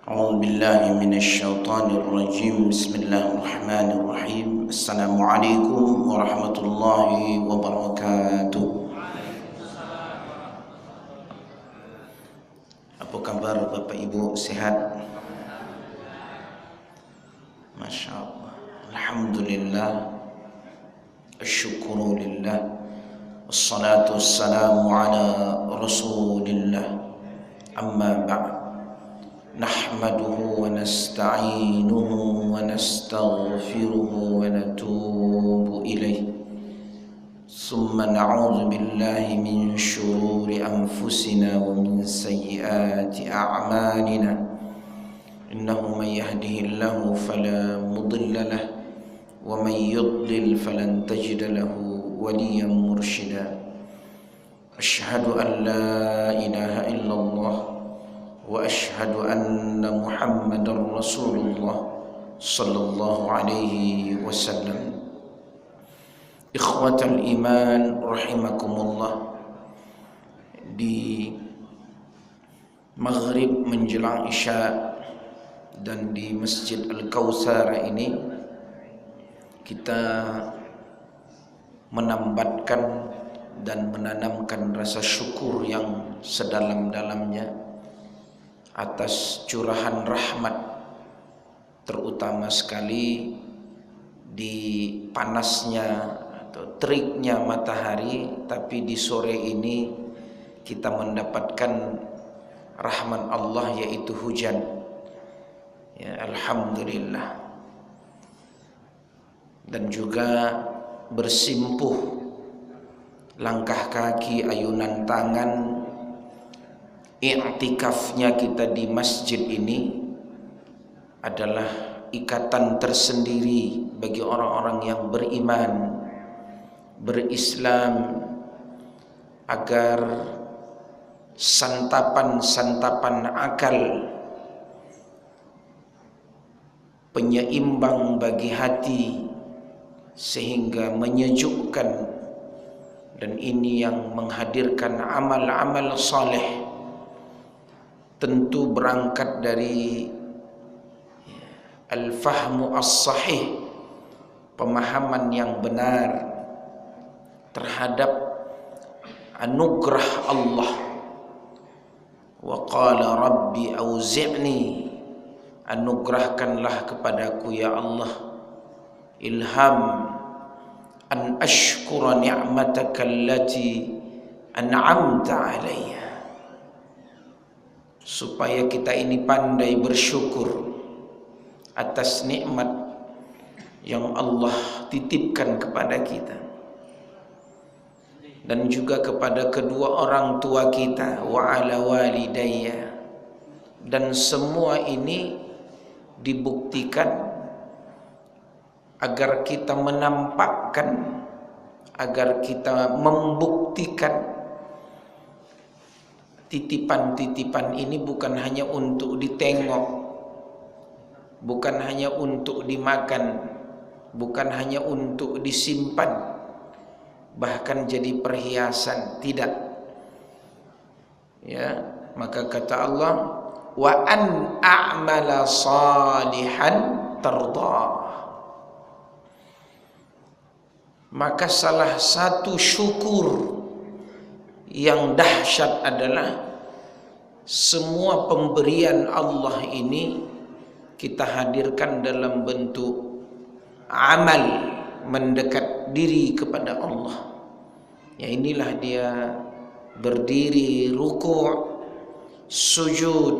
أعوذ بالله من الشيطان الرجيم بسم الله الرحمن الرحيم السلام عليكم ورحمة الله وبركاته. Apa kabar Bapak Ibu, sehat? Masya Allah, Alhamdulillah, Asyukuru lillah, Wassalatu wassalamu ala Rasulillah. Amma ba'd. Nahmaduhu wa nasta'inuhu wa nastaghfiruhu wa natubu ilayh. Summa na'udzu billahi min shururi anfusina wa min sayyiati a'malina. Innahu man yahdihillahu fala mudilla lahu wa man yudlil falan tajida lahu waliyan mursyida. Asyhadu an la ilaha illallah wa ashhadu anna Muhammadar Rasulullah sallallahu alaihi wasallam. Ikhwatal iman rahimakumullah, di maghrib menjelang isya dan di Masjid Al-Kautsar ini kita menambatkan dan menanamkan rasa syukur yang sedalam-dalamnya atas curahan rahmat, terutama sekali di panasnya atau teriknya matahari, tapi di sore ini kita mendapatkan rahmat Allah, yaitu hujan. Ya, alhamdulillah. Dan juga bersimpuh langkah kaki, ayunan tangan, i'tikafnya kita di masjid ini adalah ikatan tersendiri bagi orang-orang yang beriman, berislam, agar santapan-santapan akal, penyeimbang bagi hati, sehingga menyejukkan, dan ini yang menghadirkan amal-amal saleh. Tentu berangkat dari al-fahmu as-sahih, pemahaman yang benar terhadap anugerah Allah. Wa qala rabbi auzi'ni, anugerahkanlah kepadaku ya Allah ilham an ashkura ni'mataka allati an'amta alayya, supaya kita ini pandai bersyukur atas nikmat yang Allah titipkan kepada kita, dan juga kepada kedua orang tua kita, wa ala walidayya. Dan semua ini dibuktikan agar kita menampakkan, agar kita membuktikan titipan-titipan ini bukan hanya untuk ditengok, bukan hanya untuk dimakan, bukan hanya untuk disimpan, bahkan jadi perhiasan, tidak. Ya, maka kata Allah, wa an a'mala salihan tardah. Maka salah satu syukur yang dahsyat adalah semua pemberian Allah ini kita hadirkan dalam bentuk amal, mendekat diri kepada Allah. Ya, inilah dia berdiri, ruku', sujud,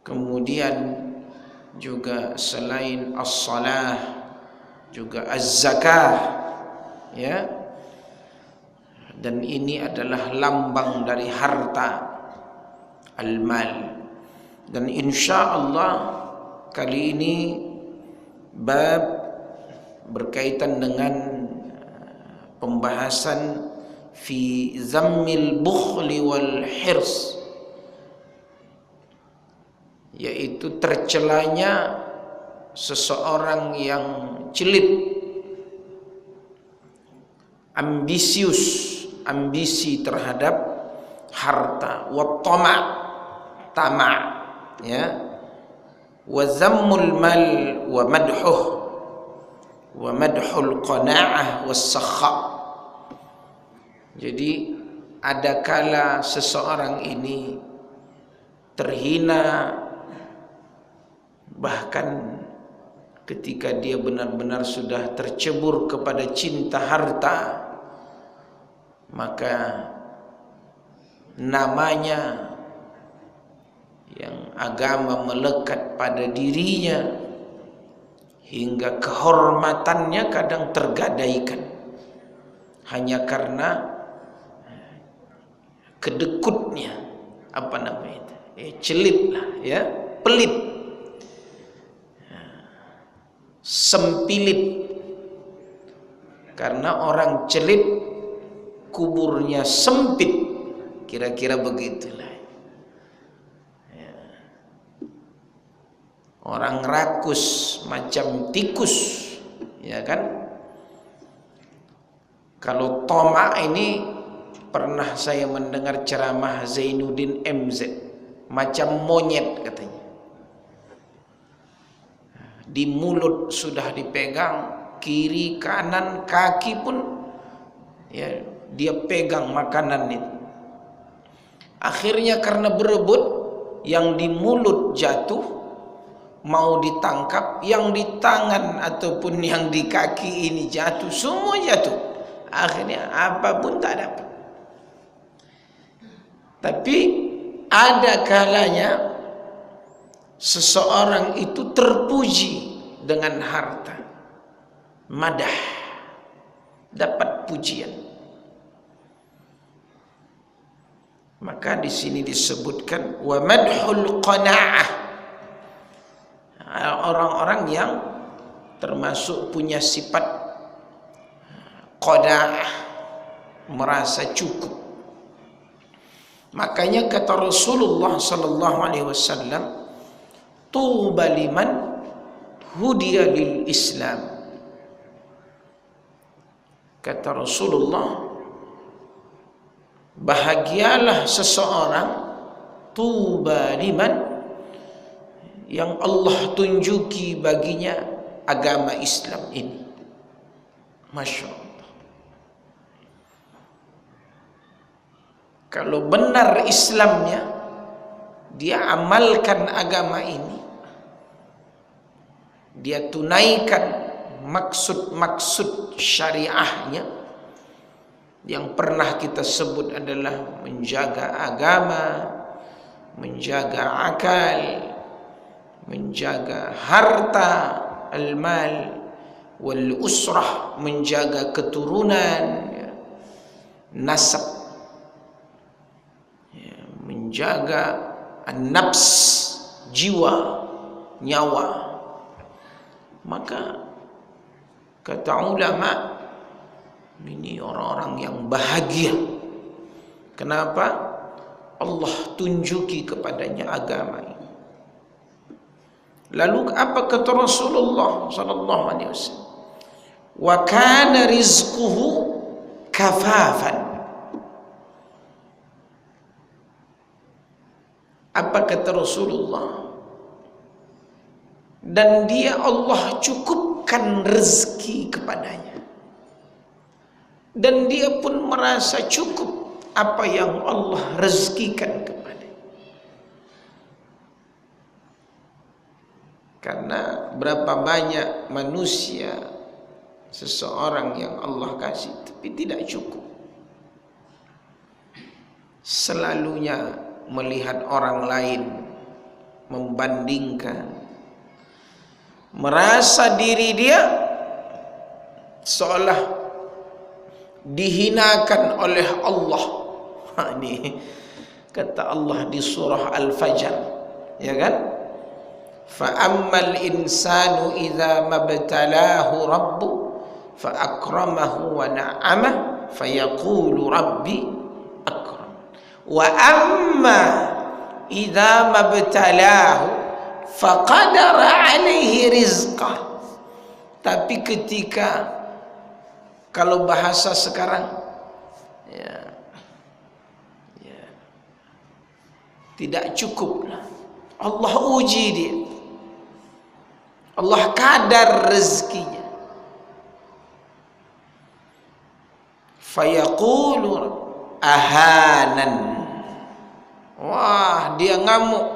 kemudian juga selain as-salah juga az-zakah, ya. Dan ini adalah lambang dari harta, al-mal. Dan insya Allah kali ini bab berkaitan dengan pembahasan fi zammil bukhli wal hirs, yaitu tercelanya seseorang yang celit, ambisius, ambisi terhadap harta, wa tama', tamak, ya. Wa zammul mal wa madhuh wa madhul qana'ah was sakha. Jadi ada kala seseorang ini terhina, bahkan ketika dia benar-benar sudah tercebur kepada cinta harta, maka namanya yang agama melekat pada dirinya hingga kehormatannya kadang tergadaikan hanya karena kedekutnya, apa namanya itu, celit lah, ya, pelit, sempilit. Karena orang celit kuburnya sempit, kira-kira begitulah. Ya. Orang rakus macam tikus, ya kan? Kalau tomak ini, pernah saya mendengar ceramah Zainuddin MZ, macam monyet katanya. Di mulut sudah dipegang, kiri kanan kaki pun ya dia pegang makanan itu. Akhirnya karena berebut, yang di mulut jatuh, mau ditangkap, yang di tangan ataupun yang di kaki ini jatuh, semua jatuh. Akhirnya apapun tak dapat. Tapi ada kalanya seseorang itu terpuji dengan harta, madah, dapat pujian. Maka di sini disebutkan wa madhul qana'ah, orang-orang yang termasuk punya sifat qana'ah, merasa cukup. Makanya kata Rasulullah sallallahu alaihi wasallam, tuba liman hudiya lil Islam. Kata Rasulullah, bahagialah seseorang, tuba liman, yang Allah tunjuki baginya agama Islam ini. Masya Allah. Kalau benar Islamnya, dia amalkan agama ini, dia tunaikan maksud-maksud syariahnya yang pernah kita sebut adalah menjaga agama, menjaga akal, menjaga harta, al-mal wal usrah, menjaga keturunan, nasab, menjaga an-nafs, jiwa, nyawa. Maka kata ulama, ini orang-orang yang bahagia. Kenapa? Allah tunjuki kepadanya agama ini. Lalu apa kata Rasulullah sallallahu alaihi wasallam? Wa kana rizquhu kafafan. Apa kata Rasulullah? Dan dia Allah cukupkan rezeki kepadanya. Dan dia pun merasa cukup apa yang Allah rezekikan kepadanya. Karena berapa banyak manusia, seseorang yang Allah kasih tapi tidak cukup. Selalunya melihat orang lain, membandingkan, merasa diri dia seolah dihinakan oleh Allah. Ini kata Allah di surah Al-Fajr, ya kan? Fa ammal insanu idza mabtalahu rabbu fa akramahu wa na'ama fa yaqulu rabbi akram. Wa amma idza mabtalahu faqadara alaihi rizqah. Tapi ketika, kalau bahasa sekarang, Tidak cukup. Allah uji dia. Allah kadar rezekinya. Fayaqulu ahanan. Wah, dia ngamuk.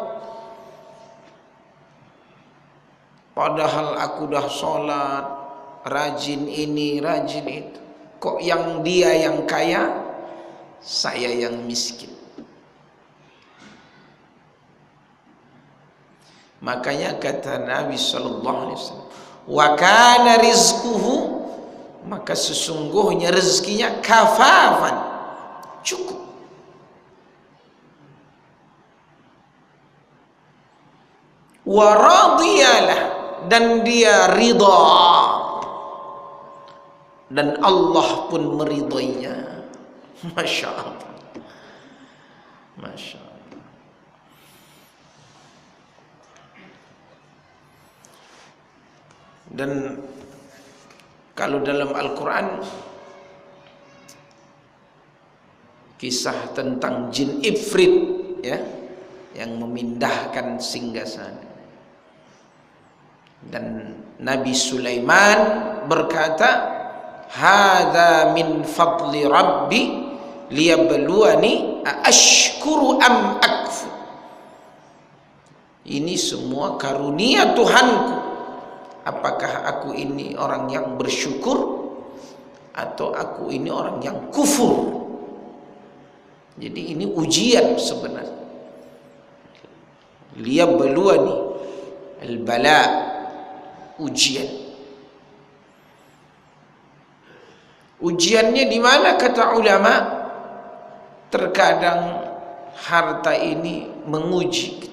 Padahal aku dah sholat, rajin ini, rajin itu. Kok yang dia yang kaya, saya yang miskin. Makanya kata Nabi sallallahu alaihi wasallam, wa kana rizquhu, maka sesungguhnya rezekinya kafafan, cukup. Wa radiyalah, dan dia ridha, dan Allah pun meridainya. Masya Allah, Masya Allah. Dan kalau dalam Al-Quran kisah tentang jin Ifrit, ya, yang memindahkan singgasana. Dan Nabi Sulaiman berkata, hadza min fadli rabbi liyabluwani aashkuru am akfur. Ini semua karunia Tuhanku. Apakah aku ini orang yang bersyukur atau aku ini orang yang kufur? Jadi ini ujian sebenarnya. Liyabluwani, al-bala, ujian. Ujiannya di mana kata ulama? Terkadang harta ini menguji kita.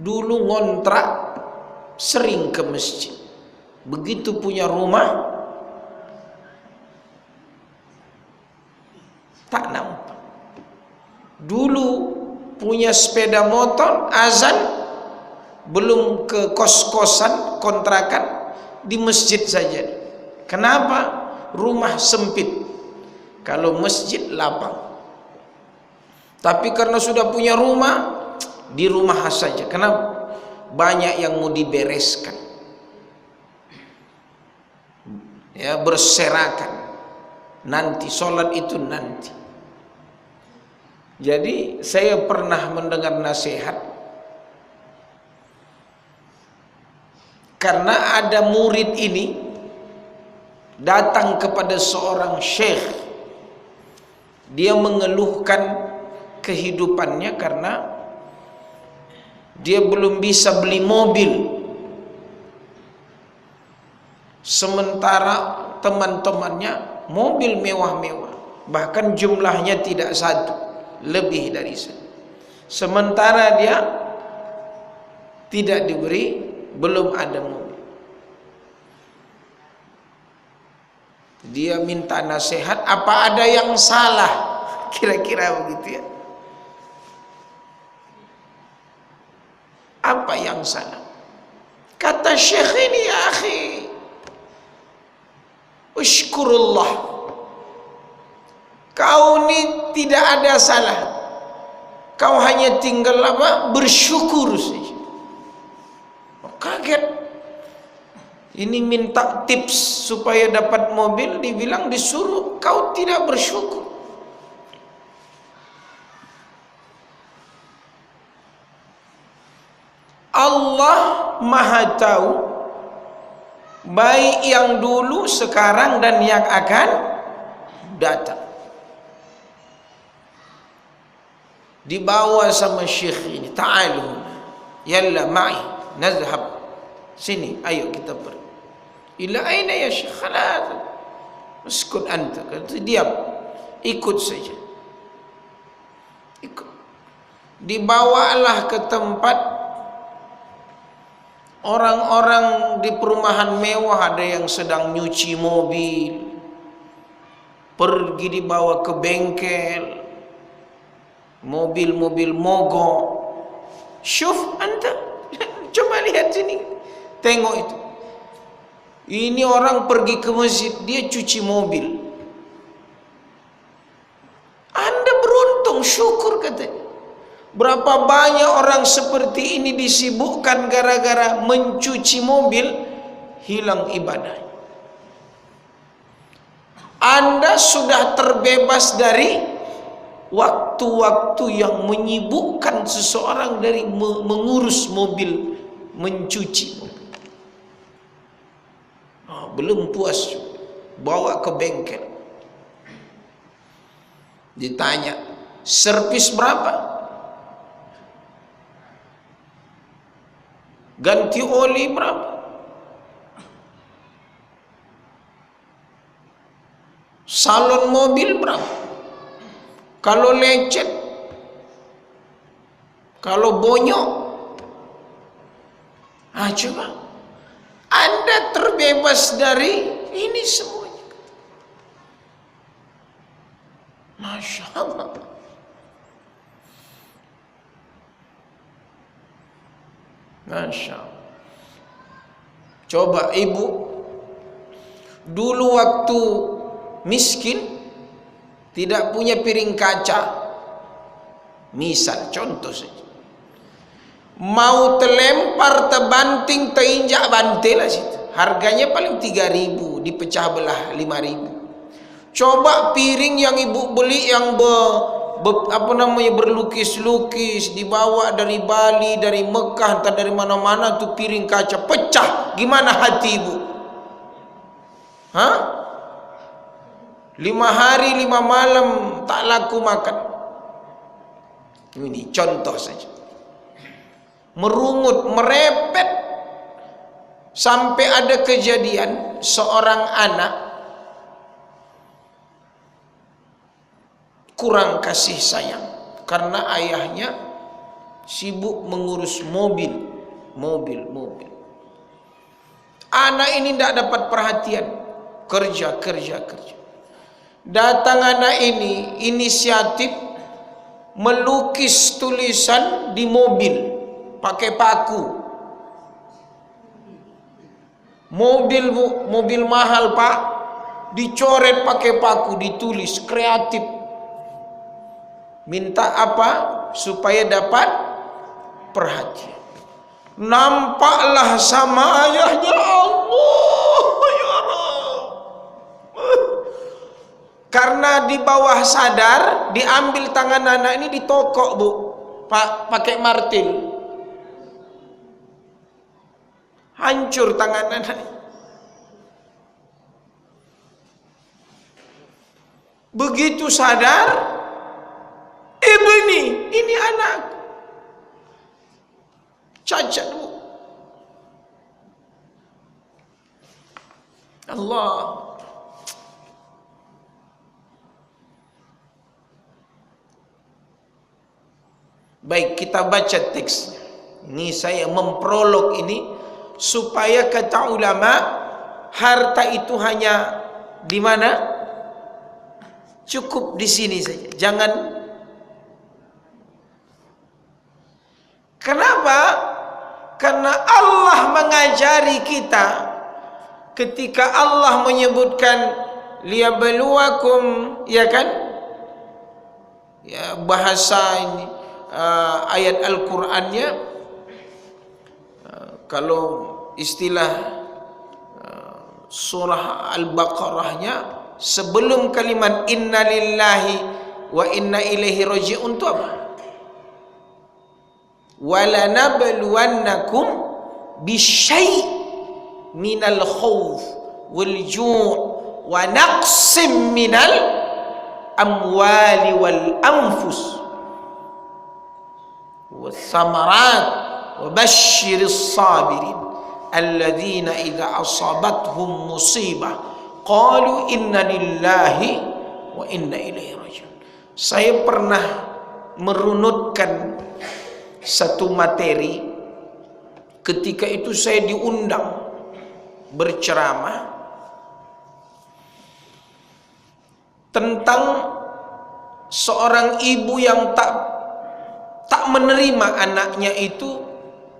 Dulu ngontrak, sering ke masjid. Begitu punya rumah, tak nampak. Dulu punya sepeda motor, azan, belum ke kos-kosan, kontrakan, di masjid saja. Kenapa? Rumah sempit. Kalau masjid lapang. Tapi karena sudah punya rumah, di rumah saja. Kenapa? Banyak yang mau dibereskan, ya, berserakan. Nanti sholat itu nanti. Jadi saya pernah mendengar nasihat, karena ada murid ini datang kepada seorang syekh. Dia mengeluhkan kehidupannya karena dia belum bisa beli mobil, sementara teman-temannya mobil mewah-mewah, bahkan jumlahnya tidak satu, lebih dari satu. Sementara dia tidak diberi, belum ada mobil. Dia minta nasihat, apa ada yang salah? Kira-kira begitu, ya. Apa yang salah? Kata syekh ini, ya akhi, ushkurullah, kau ini tidak ada salah. Kau hanya tinggal apa? Bersyukur saja. Kaget. Ini minta tips supaya dapat mobil, dibilang disuruh kau tidak bersyukur. Allah Maha tahu, baik yang dulu, sekarang, dan yang akan datang. Dibawa sama syekh ini, ta'alu, yalla ma'i, nazhab, sini, ayo kita pergi. Ila aina ya syekh? Khalas, uskut anta, kata diam, ikut saja. Ikut. Dibawalah ke tempat orang-orang di perumahan mewah, ada yang sedang nyuci mobil. Pergi dibawa ke bengkel, mobil-mobil mogok. Syuf anta, coba lihat sini, tengok itu. Ini orang pergi ke masjid, dia cuci mobil. Kurang syukur katanya. Berapa banyak orang seperti ini disibukkan gara-gara mencuci mobil, hilang ibadahnya. Anda sudah terbebas dari waktu-waktu yang menyibukkan seseorang dari mengurus mobil, mencuci mobil. Belum puas, bawa ke bengkel. Ditanya, servis berapa? Ganti oli berapa? Salon mobil berapa? Kalau lecet, kalau bonyok, coba Anda terbebas dari ini semuanya. Masya Allah. Masya Allah. Coba ibu, dulu waktu miskin, tidak punya piring kaca, misal contoh saja, mau terlempar, terbanting, terinjak bantai lah situ, harganya paling 3.000, dipecah belah 5.000. Coba piring yang ibu beli yang berlukis-lukis, dibawa dari Bali, dari Mekah, entah dari mana-mana tuh piring kaca pecah, gimana hati ibu? 5 hari 5 malam tak laku makan. Ini contoh saja. Merungut, merepet, sampai ada kejadian seorang anak kurang kasih sayang karena ayahnya sibuk mengurus mobil. Anak ini tidak dapat perhatian, kerja. Datang anak ini inisiatif melukis tulisan di mobil pakai paku. Mobil mahal pak, dicoret pakai paku, ditulis, kreatif. Minta apa? Supaya dapat perhatian. Nampaklah sama ayahnya, Allah ya Rabb. Karena di bawah sadar, diambil tangan anak ini, ditokok bu, pakai martil. Hancur tangan anak. Begitu sadar, ibu ini anak cacat bu. Allah. Baik, kita baca teksnya. Ini saya memprolog ini supaya kata ulama, harta itu hanya di mana? Cukup di sini saja. Jangan. Kenapa? Karena Allah mengajari kita ketika Allah menyebutkan liyabluwakum, ya kan? Ya, bahasa ini ayat Al-Qur'annya, kalau istilah surah Al-Baqarahnya, sebelum kalimat inna lillahi wa inna ilaihi raji'un itu apa? Wala nabluwannakum bisyai' minal khawf wal ju' wa naqsim minal amwali wal anfus was samarat wa basyiris sabirin alladzina idza asabathum musibah qalu inna lillahi wa inna ilaihi raji'un. Saya pernah merunutkan satu materi, ketika itu saya diundang berceramah tentang seorang ibu yang tak menerima anaknya itu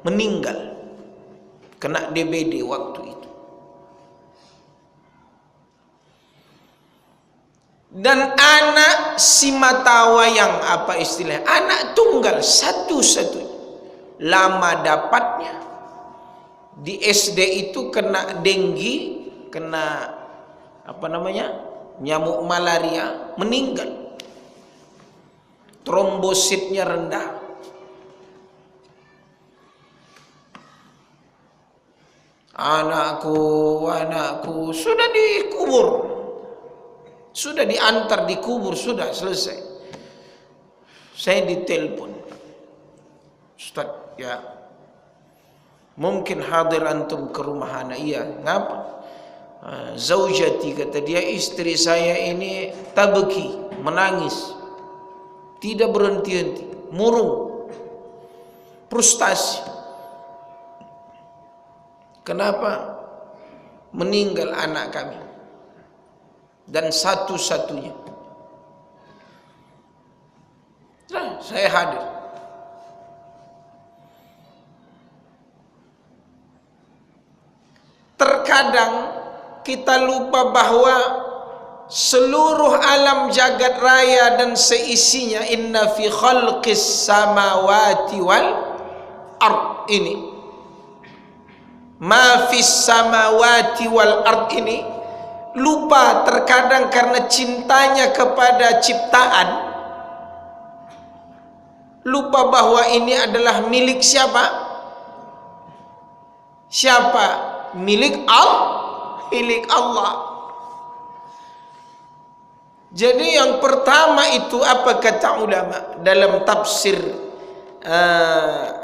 meninggal kena DBD waktu itu. Dan anak si matawayang, apa istilahnya, anak tunggal satu-satunya, lama dapatnya. Di SD itu kena denggi, kena apa namanya, nyamuk malaria, meninggal. Trombositnya rendah. Anakku sudah dikubur, sudah diantar dikubur, sudah selesai. Saya ditelepon, Ustaz, ya mungkin hadir antum ke rumah anak. Iya, ngapa? Zaujati, kata dia, istri saya ini tabki, menangis, tidak berhenti-henti, murung, frustasi. Kenapa? Meninggal anak kami dan satu-satunya. Nah, saya hadir. Terkadang kita lupa bahwa seluruh alam jagat raya dan seisinya, inna fi khalqis samawati wal ard, ini ma fis samawati wal ard ini, lupa terkadang karena cintanya kepada ciptaan, lupa bahwa ini adalah milik siapa? Siapa? Milik Allah, milik Allah. Jadi yang pertama itu apa kata ulama dalam tafsir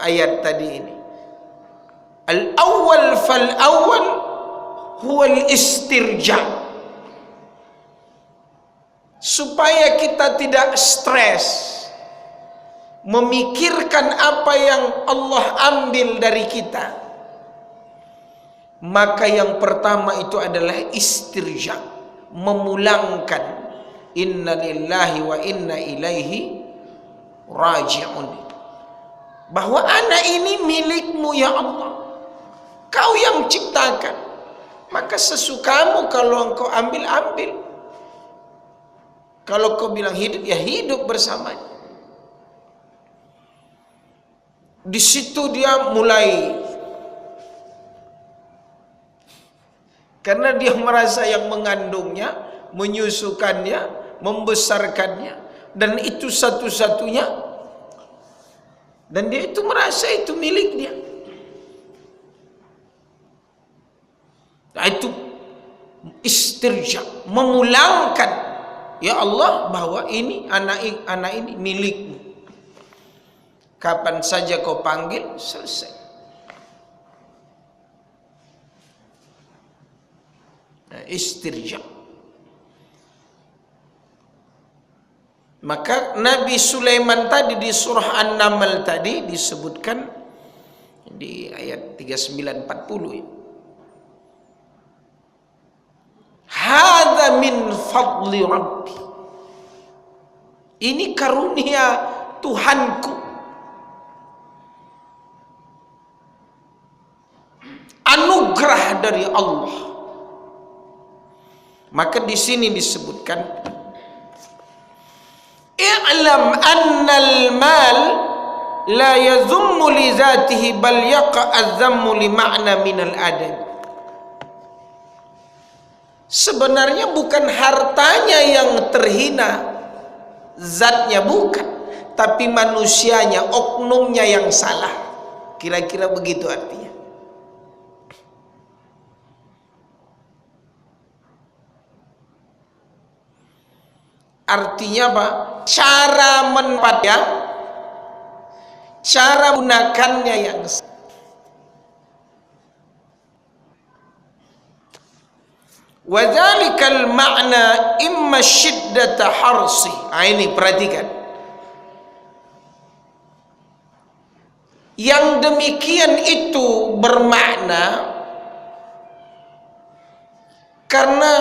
ayat tadi ini? Al-awwal fal-awwal huwa al-istirja. Supaya kita tidak stres memikirkan apa yang Allah ambil dari kita, maka yang pertama itu adalah istirja, memulangkan inna lillahi wa inna ilaihi raji'un, bahwa anak ini milikmu ya Allah, kau yang ciptakan, maka sesukamu. Kalau engkau ambil, kalau kau bilang hidup, ya hidup bersamanya. Di situ dia mulai, karena dia merasa yang mengandungnya, menyusukannya, membesarkannya, dan itu satu-satunya, dan dia itu merasa itu milik dia. Nah, itu istirja, memulangkan, ya Allah, bahwa ini anak ini milikmu. Kapan saja kau panggil, selesai. Nah, istirja. Maka Nabi Sulaiman tadi di surah An-Naml tadi disebutkan di ayat 39-40 ini. Hadza min fadli Rabbi. Ini karunia Tuhanku. Anugerah dari Allah. Maka di sini disebutkan, i'lam annal mal la yazummu li zatihi bal yaqa az-zammu li ma'na minal adab. Sebenarnya bukan hartanya yang terhina, zatnya bukan, tapi manusianya, oknumnya yang salah. Kira-kira begitu artinya. Artinya apa? Cara menempatnya, cara gunakannya yang salah. Wadzalikal ma'na imma syiddata harsi. Ini perhatikan. Yang demikian itu bermakna karena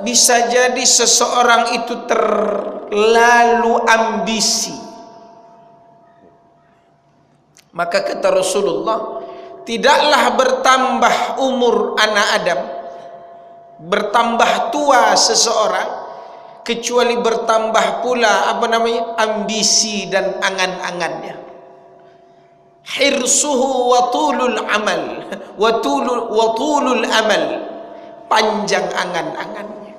bisa jadi seseorang itu terlalu ambisi. Maka kata Rasulullah, tidaklah bertambah umur anak Adam, bertambah tua seseorang, kecuali bertambah pula ambisi dan angan-angannya. Hirsuhu wa tulul amal wa tulul amal, panjang angan-angannya.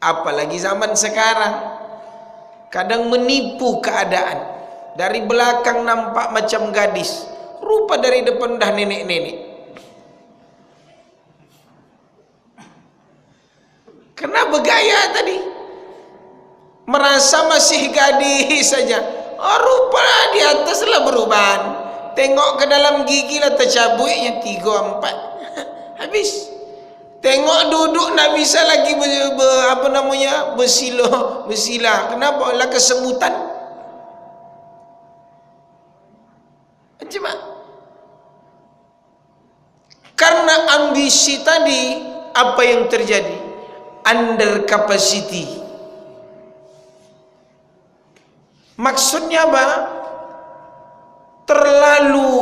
Apalagi zaman sekarang, kadang menipu keadaan. Dari belakang nampak macam gadis, rupa dari depan dah nenek-nenek. Kena bergaya tadi, merasa masih gadis saja. Oh, rupa di atas lah berubah. Tengok ke dalam gigi lah tercabutnya 3, 4. Habis. Tengok duduk nak bisa lagi bersila. Kenapa? Lah kesemutan. Macam mana? Karena ambisi tadi, apa yang terjadi? Under capacity. Maksudnya apa? Terlalu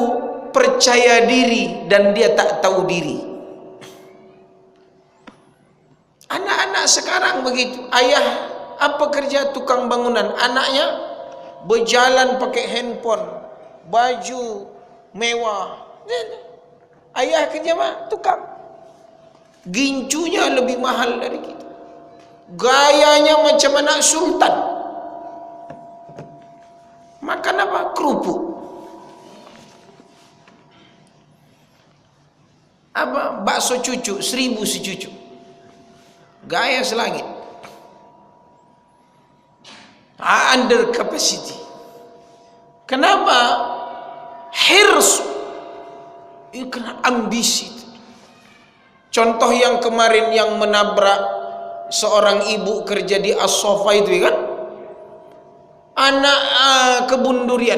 percaya diri dan dia tak tahu diri. Anak-anak sekarang begitu. Ayah apa kerja? Tukang bangunan. Anaknya berjalan pakai handphone, baju mewah. Ayah kerja apa? Tukang. Gincunya lebih mahal dari kita. Gayanya macam anak sultan. Makan apa? Kerupuk. Apa? Bakso cucuk, 1000 secucuk. Gaya selangit. Under capacity. Kenapa? Hirs. Itu kena ambisi. Contoh yang kemarin yang menabrak seorang ibu kerja di As-Sofa itu kan, anak kebun durian,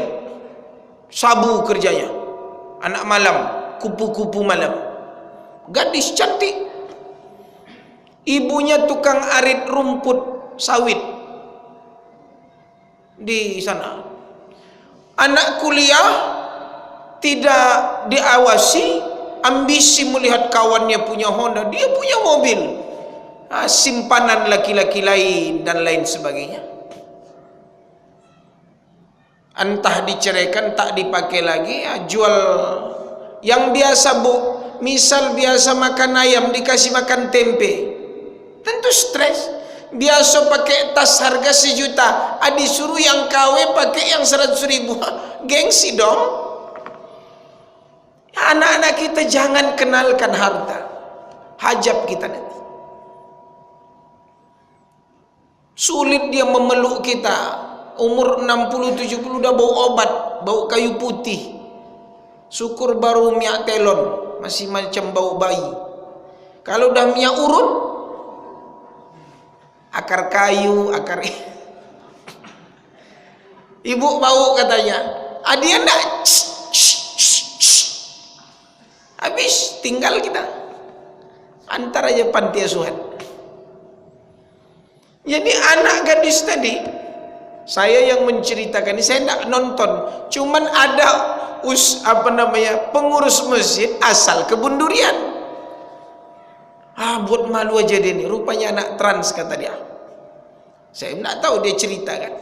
sabu kerjanya, anak malam, kupu-kupu malam, gadis cantik, ibunya tukang arit rumput sawit di sana. Anak kuliah tidak diawasi, ambisi melihat kawannya punya Honda, dia punya mobil, simpanan laki-laki lain dan lain sebagainya. Entah diceraikan, tak dipakai lagi, jual yang biasa misal biasa makan ayam dikasih makan tempe, tentu stres. Biasa pakai tas harga 1 juta, disuruh yang KW pakai yang 100.000, gengsi dong. Anak-anak kita jangan kenalkan harta, hajab kita nanti. Sulit dia memeluk kita, umur 60-70 dah bau obat, bau kayu putih. Syukur baru minyak telon, masih macam bau bayi. Kalau dah minyak urut, akar kayu, akar ibu bau katanya. Dia enggak. Habis tinggal kita, antar aja panti asuhan. Jadi anak gadis tadi, saya yang menceritakan ini, saya tidak nonton, cuman ada pengurus masjid asal kebun durian. Buat malu aja dia ni, rupanya anak trans kata dia. Saya tidak tahu, dia ceritakan.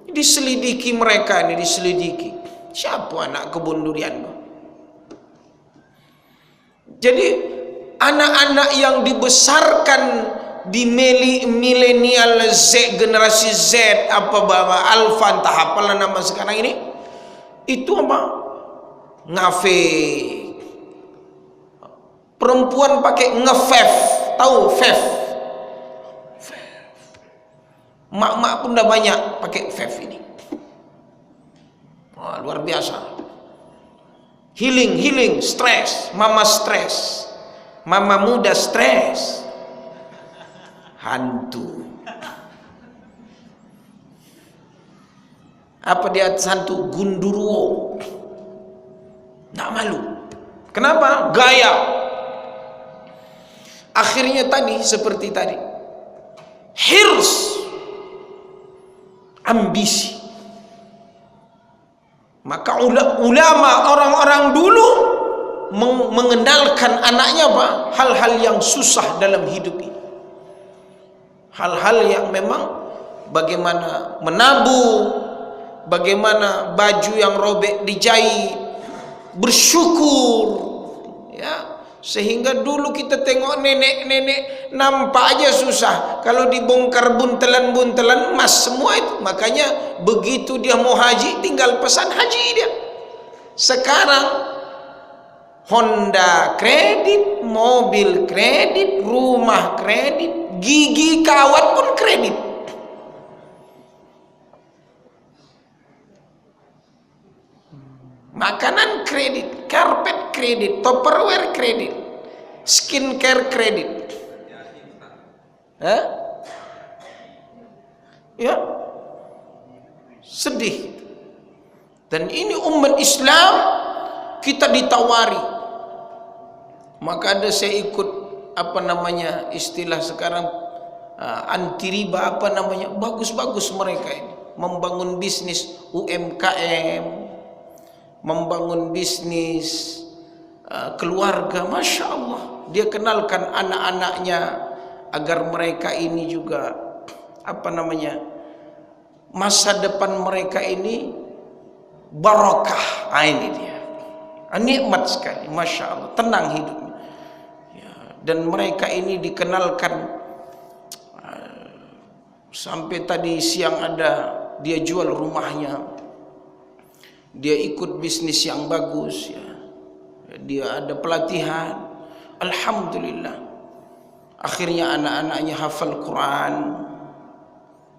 Diselidiki mereka ni, diselidiki. Siapa anak kebun durian? Jadi anak-anak yang dibesarkan di milenial Z, generasi Z, alfa, entah apalah nama sekarang ini, itu apa? Ngafe. Perempuan pakai ngefef, tahu fef? Mak-mak pun dah banyak pakai fef ini. Wah, luar biasa. Healing, stres, mama stres, mama muda stres, hantu. Apa dia hantu? Gundurwo. Tak malu. Kenapa? Gaya. Akhirnya tadi seperti tadi, hirs, ambisi. Maka ulama orang-orang dulu mengenalkan anaknya apa? Hal-hal yang susah dalam hidup ini. hal-hal yang memang bagaimana menabung, bagaimana baju yang robek dijahit, bersyukur, ya. Sehingga dulu kita tengok nenek-nenek nampak aja susah, kalau dibongkar buntelan-buntelan emas semua itu. Makanya begitu dia mau haji tinggal pesan haji dia. Sekarang Honda kredit, mobil kredit, rumah kredit, gigi kawat pun kredit. Makanan kredit, karpet kredit, tupperware kredit, skincare kredit. Ya, sedih. Dan ini umat Islam kita ditawari. Maka ada saya ikut istilah sekarang anti riba bagus-bagus mereka ini membangun bisnis UMKM, membangun bisnis keluarga. Masya Allah, dia kenalkan anak-anaknya agar mereka ini juga masa depan mereka ini barakah. Ini dia, nikmat sekali, Masya Allah, tenang hidupnya ya. Dan mereka ini dikenalkan sampai tadi siang ada dia jual rumahnya, dia ikut bisnis yang bagus ya. Dia ada pelatihan, alhamdulillah. Akhirnya anak-anaknya hafal Quran,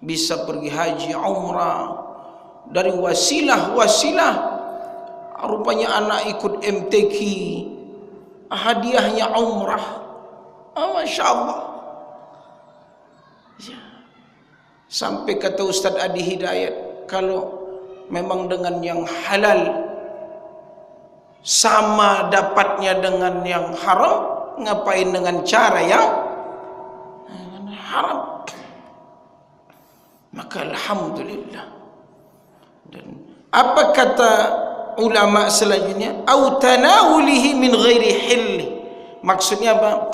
bisa pergi haji, umrah. Dari wasilah rupanya anak ikut MTQ, hadiahnya umrah. Masya Allah ya. Sampai kata Ustaz Adi Hidayat, kalau memang dengan yang halal sama dapatnya dengan yang haram, ngapain dengan cara yang haram? Maka alhamdulillah. Dan apa kata ulama selanjutnya? Au tanawulihi min ghairi hilli. Maksudnya apa?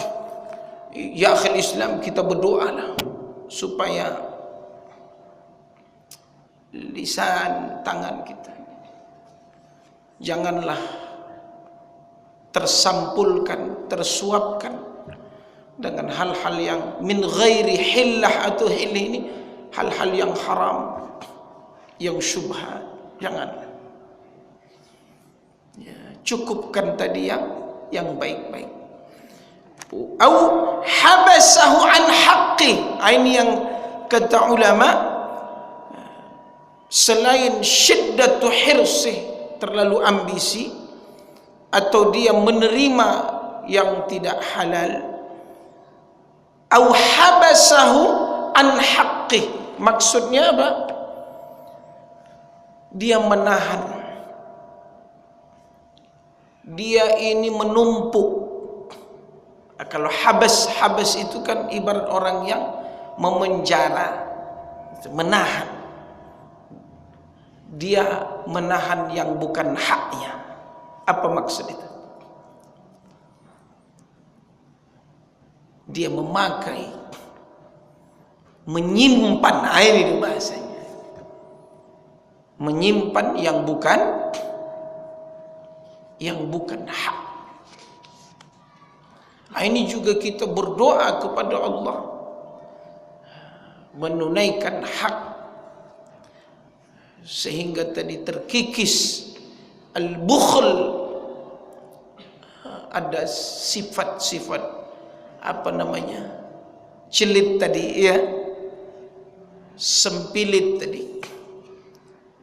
Ya akhil Islam, kita berdoalah supaya lisan tangan kita janganlah tersampulkan, tersuapkan dengan hal-hal yang min ghairi hillah atau hilli ini, hal-hal yang haram, yang syubhat. Jangan ya, cukupkan tadi yang baik-baik. Au habasahu an haqqi. Ini yang kata ulama, selain syiddatu hirsih, terlalu ambisi, atau dia menerima yang tidak halal, au habasahu an haqqi. Maksudnya apa? Dia menahan, dia ini menumpuk. Kalau habas itu kan ibarat orang yang memenjara, menahan. Dia menahan yang bukan haknya. Apa maksud itu? Dia memakai, menyimpan, ini bahasanya, menyimpan yang bukan hak. Ini juga kita berdoa kepada Allah menunaikan hak, sehingga tadi terkikis al-bukhl. Ada sifat-sifat celit tadi ya, sempilit tadi,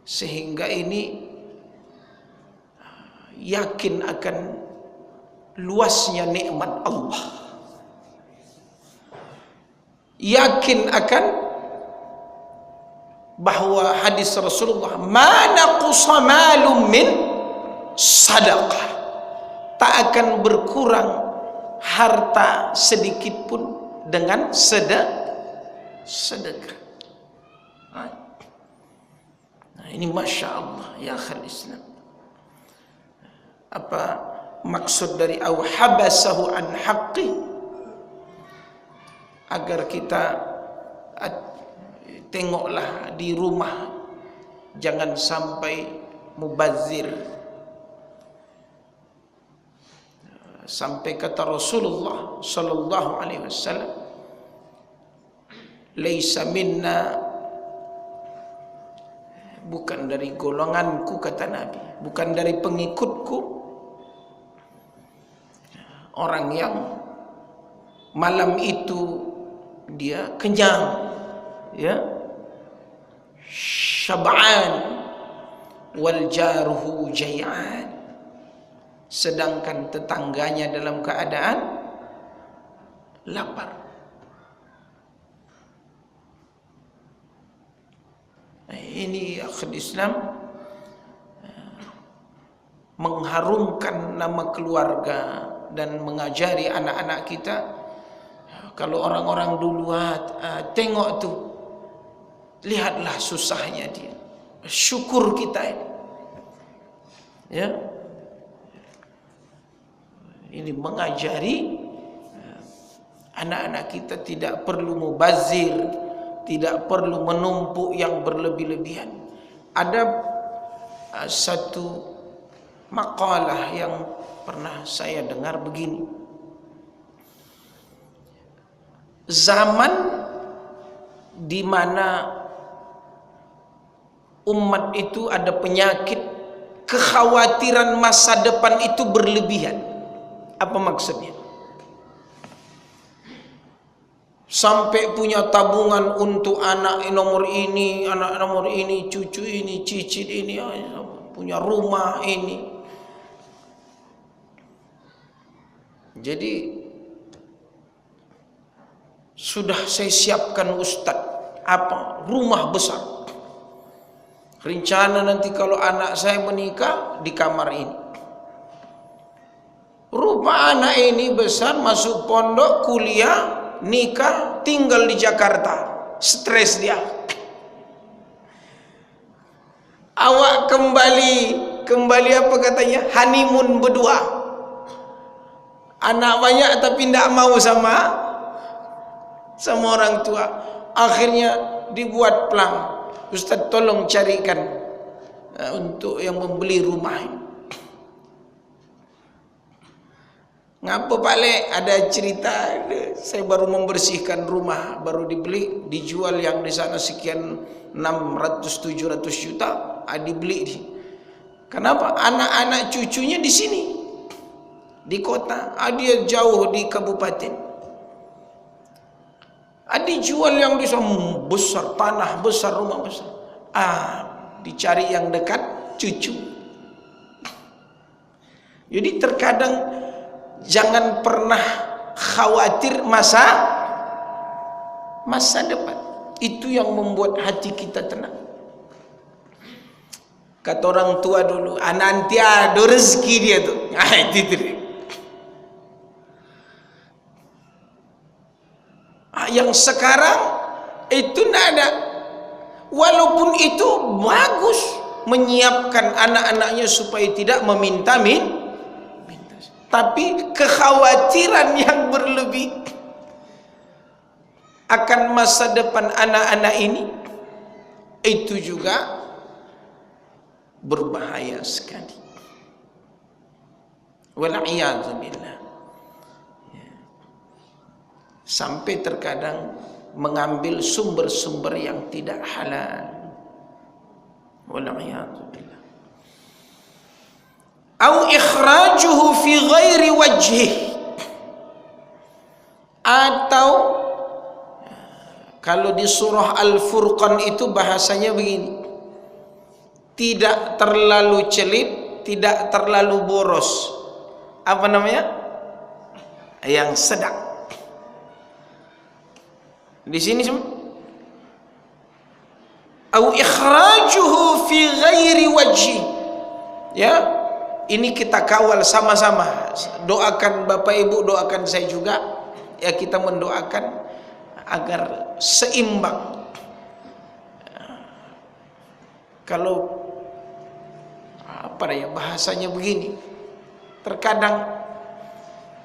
sehingga ini yakin akan luasnya nikmat Allah, yakin akan bahwa hadis Rasulullah, ma naqsa malum min sadaqah, tak akan berkurang harta sedikit pun dengan sedekah. Nah, ini Masya Allah ya akhil Islam. Apa maksud dari au habasahu an haqqi? Agar kita tengoklah di rumah, jangan sampai mubazir. Sampai kata Rasulullah sallallahu alaihi wasallam, laisa minna, bukan dari golonganku, kata Nabi, bukan dari pengikutku, orang yang malam itu dia kenyang, ya, syab'an wal jaruhu jay'an, sedangkan tetangganya dalam keadaan lapar. Ini akhir Islam mengharumkan nama keluarga dan mengajari anak-anak kita. Kalau orang-orang dulu tengok tuh, lihatlah susahnya dia, syukur kita ini, ya. Ini mengajari anak-anak kita tidak perlu mubazir, tidak perlu menumpuk yang berlebih-lebihan. Ada satu makalah yang pernah saya dengar begini. Zaman di mana umat itu ada penyakit, kekhawatiran masa depan itu berlebihan. Apa maksudnya? Sampai punya tabungan untuk anak nomor ini, anak nomor ini, cucu ini, cicit ini, punya rumah ini. Jadi sudah saya siapkan Ustaz, apa? Rumah besar. Rencana nanti kalau anak saya menikah di kamar ini. Rupa anak ini besar, masuk pondok, kuliah, nikah, tinggal di Jakarta, stres dia. Awak kembali apa katanya? Honeymoon berdua. Anak banyak tapi tidak mau sama orang tua. Akhirnya dibuat pelang. Ustaz tolong carikan untuk yang membeli rumah ini. Ngapa Pak Le? Ada cerita, saya baru membersihkan rumah, baru dibeli, dijual yang di sana sekian 600-700 juta, dibeli. Kenapa? Anak-anak cucunya di sini, di kota, dia jauh di kabupaten. Dijual yang di sana besar, tanah besar, rumah besar. Dicari yang dekat cucu. Jadi terkadang jangan pernah khawatir masa depan. Itu yang membuat hati kita tenang. Kata orang tua dulu, nanti ada rezeki dia tuh. Itu dia. Yang sekarang itu tidak ada. Walaupun itu bagus, menyiapkan anak-anaknya supaya tidak meminta tapi kekhawatiran yang berlebih akan masa depan anak-anak ini, itu juga berbahaya sekali. Wal'iyadzubillah. Sampai terkadang mengambil sumber-sumber yang tidak halal. Wal'iyadzubillah. Au ikhrajuhu fi ghairi wajhih, atau kalau di surah Al-Furqan itu bahasanya begini, tidak terlalu celit, tidak terlalu boros. Apa namanya? Yang sedang. Di sini semua. Au ikhrajuhu fi ghairi wajhi. Ya, ini kita kawal sama-sama. Doakan Bapak Ibu, doakan saya juga. Ya, kita mendoakan agar seimbang. Kalau bahasanya begini, terkadang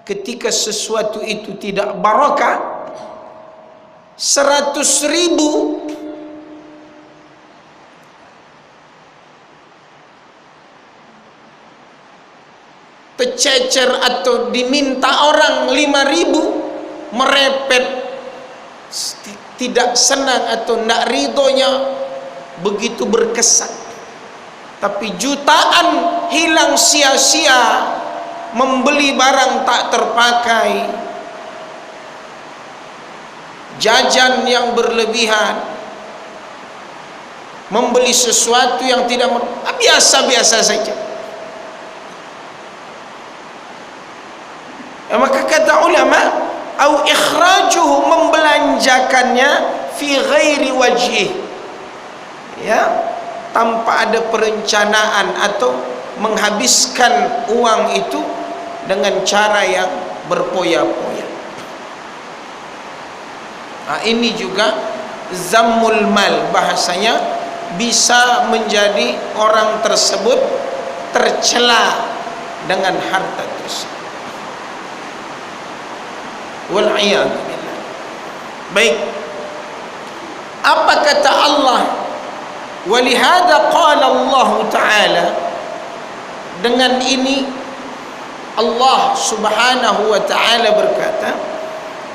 ketika sesuatu itu tidak barakah, 100.000 tercecer atau diminta orang 5.000 merepet, tidak senang atau tidak ridhonya begitu berkesan. Tapi jutaan hilang sia-sia, membeli barang tak terpakai, jajan yang berlebihan, membeli sesuatu yang tidak biasa-biasa saja. Maka kata ulama, au ikhrajuhu, membelanjakannya fi ghairi wajih, ya, tanpa ada perencanaan atau menghabiskan uang itu dengan cara yang berpoya-poya. Nah, ini juga zammul mal, bahasanya bisa menjadi orang tersebut tercela dengan harta tersebut. Wal'iyadu billah. Baik, apa kata Allah? Walihada qala Allah Ta'ala, dengan ini Allah Subhanahu wa Ta'ala berkata,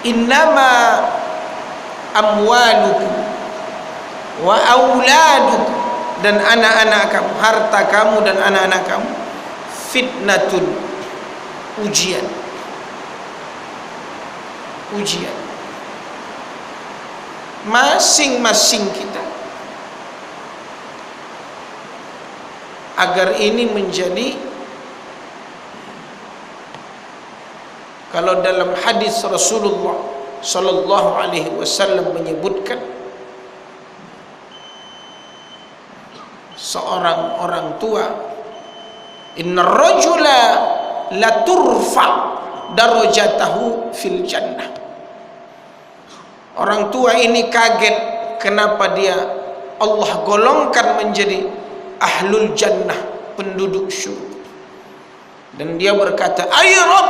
innama amwalukum wa auladukum, dan anak-anak kamu, harta kamu dan anak-anak kamu, fitnatun, ujian. Ujian. Masing-masing kita, agar ini menjadi, kalau dalam hadis Rasulullah sallallahu alaihi wasallam menyebutkan, seorang orang tua, innar rajula la turfa darajatahu fil jannah. Orang tua ini kaget kenapa dia Allah golongkan menjadi ahlul jannah, penduduk syurga. Dan dia berkata, "Ay Rabb,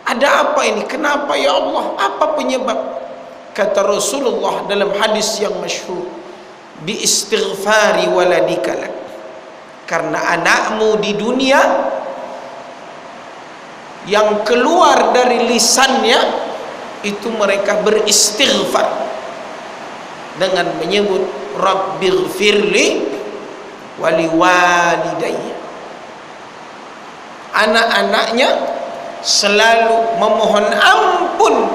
ada apa ini? Kenapa ya Allah? Apa penyebab?" Kata Rasulullah dalam hadis yang masyhur, "Bi istighfari waladika lak." Karena anakmu di dunia yang keluar dari lisannya itu mereka beristighfar dengan menyebut Rabbighfirli wali walidayya. Anak-anaknya selalu memohon ampun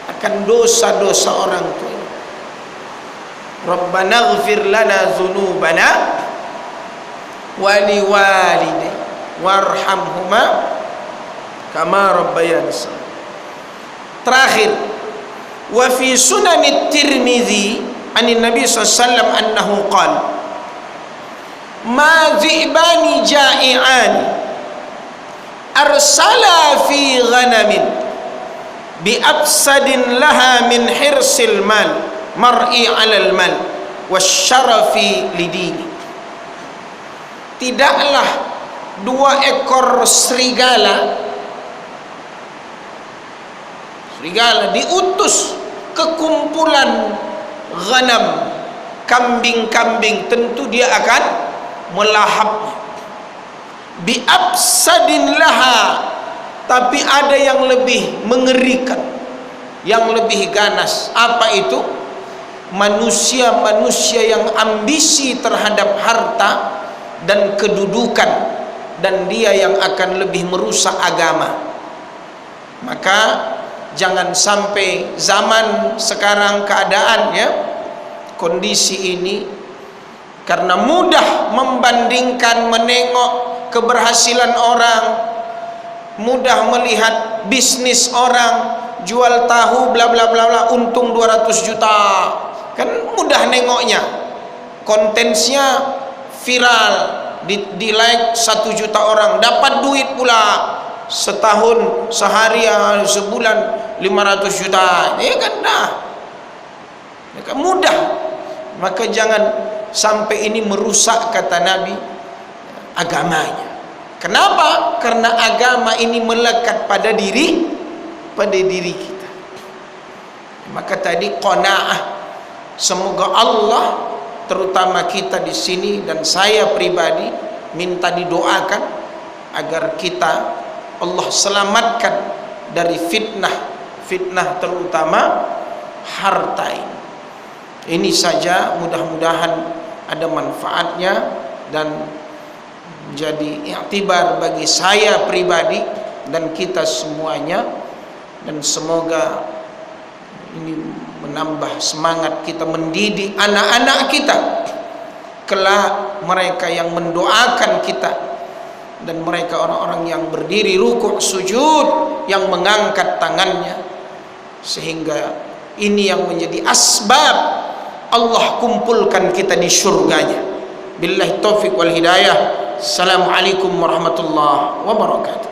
akan dosa-dosa orang tua. Rabbana ighfir lana dzunubana wali walidayya warhamhuma kama rabbayani shaghira. Terakhir, wa fi sunan at-Tirmidzi anin Nabi sallallahu alaihi wasallam annahu qala, ma dhi'bani ja'i'an arsala fi ghanamin bi afsadin laha min hirsil mal mar'i 'alal mal wasyarafi lidini. Tidaklah 2 ekor serigala diutus ke kumpulan ghanam, kambing-kambing, tentu dia akan melahapnya. Bi absadin laha, tapi ada yang lebih mengerikan, yang lebih ganas. Apa itu? Manusia-manusia yang ambisi terhadap harta dan kedudukan, dan dia yang akan lebih merusak agama. Maka jangan sampai zaman sekarang keadaannya, kondisi ini, karena mudah membandingkan, menengok keberhasilan orang, mudah melihat bisnis orang, jual tahu bla bla bla bla, untung 200 juta, kan mudah nengoknya. Kontensnya viral, di like 1 juta orang, dapat duit pula setahun, sehari, sebulan 500 juta, ya kan dah, ya kan mudah. Maka jangan sampai ini merusak, kata Nabi, agamanya. Kenapa? Karena agama ini melekat pada diri kita. Maka tadi qanaah, semoga Allah, terutama kita di sini dan saya pribadi, minta didoakan agar kita Allah selamatkan dari fitnah terutama harta ini. Ini saja, mudah-mudahan ada manfaatnya dan menjadi iktibar bagi saya pribadi dan kita semuanya, dan semoga ini menambah semangat kita mendidik anak-anak kita kelak, mereka yang mendoakan kita dan mereka orang-orang yang berdiri rukuk sujud, yang mengangkat tangannya, sehingga ini yang menjadi asbab Allah kumpulkan kita di surganya. Billahi taufiq wal hidayah. Assalamualaikum warahmatullahi wabarakatuh.